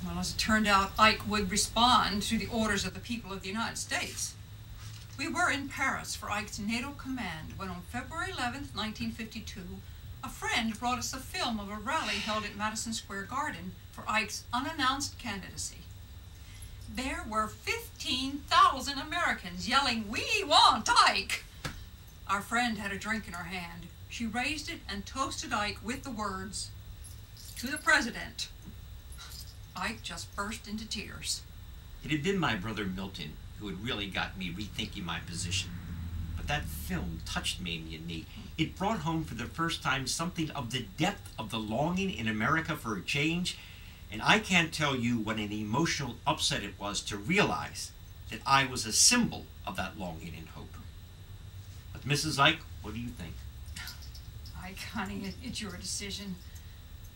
Well, as it turned out, Ike would respond to the orders of the people of the United States. We were in Paris for Ike's NATO command when on February 11th, 1952, a friend brought us a film of a rally held at Madison Square Garden for Ike's unannounced candidacy. There were 15,000 Americans yelling, "We want Ike!" Our friend had a drink in her hand. She raised it and toasted Ike with the words, "To the President." Ike just burst into tears. It had been my brother Milton who had really got me rethinking my position. But that film touched Mamie and me. It brought home for the first time something of the depth of the longing in America for a change, and I can't tell you what an emotional upset it was to realize that I was a symbol of that longing and hope. But Mrs. Ike, what do you think? Ike, honey, it's your decision.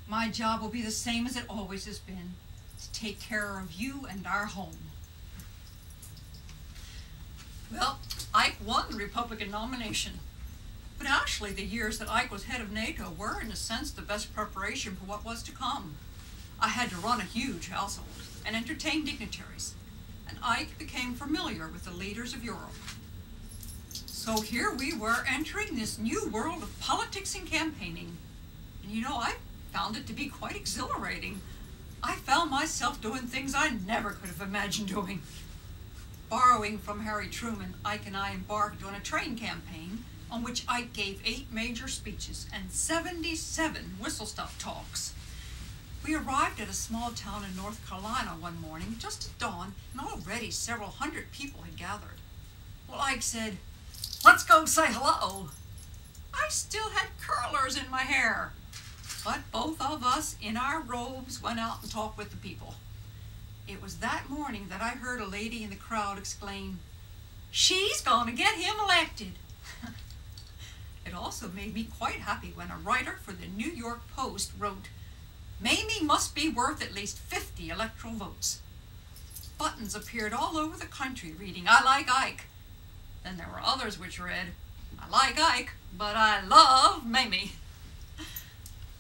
My job will be the same as it always has been, to take care of you and our home. Well, Ike won the Republican nomination. But actually, the years that Ike was head of NATO were, in a sense, the best preparation for what was to come. I had to run a huge household and entertain dignitaries, and Ike became familiar with the leaders of Europe. So here we were entering this new world of politics and campaigning. And you know, I found it to be quite exhilarating. I found myself doing things I never could have imagined doing. Borrowing from Harry Truman, Ike and I embarked on a train campaign on which Ike gave 8 major speeches and 77 whistle-stop talks. We arrived at a small town in North Carolina one morning just at dawn, and already several hundred people had gathered. Well, Ike said, "Let's go say hello." I still had curlers in my hair, but both of us in our robes went out and talked with the people. It was that morning that I heard a lady in the crowd exclaim, "She's going to get him elected." It also made me quite happy when a writer for the New York Post wrote, "Mamie must be worth at least 50 electoral votes." Buttons appeared all over the country reading, "I like Ike." Then there were others which read, "I like Ike, but I love Mamie."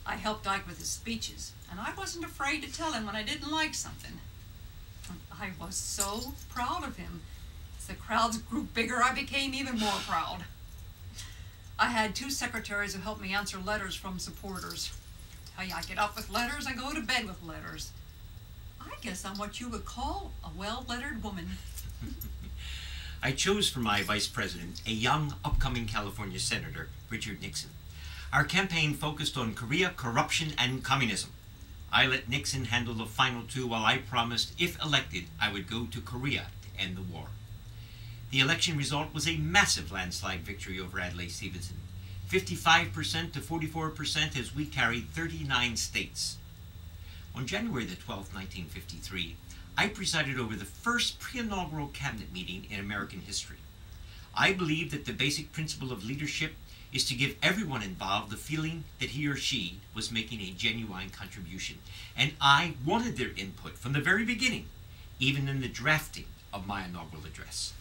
I helped Ike with his speeches, and I wasn't afraid to tell him when I didn't like something. I was so proud of him. As the crowds grew bigger, I became even more proud. I had 2 secretaries who helped me answer letters from supporters. I get up with letters, I go to bed with letters. I guess I'm what you would call a well-lettered woman. I chose for my vice president a young, upcoming California Senator, Richard Nixon. Our campaign focused on Korea, corruption, and communism. I let Nixon handle the final 2 while I promised, if elected, I would go to Korea to end the war. The election result was a massive landslide victory over Adlai Stevenson, 55% to 44% as we carried 39 states. On January the 12th, 1953, I presided over the first pre-inaugural cabinet meeting in American history. I believe that the basic principle of leadership is to give everyone involved the feeling that he or she was making a genuine contribution. And I wanted their input from the very beginning, even in the drafting of my inaugural address.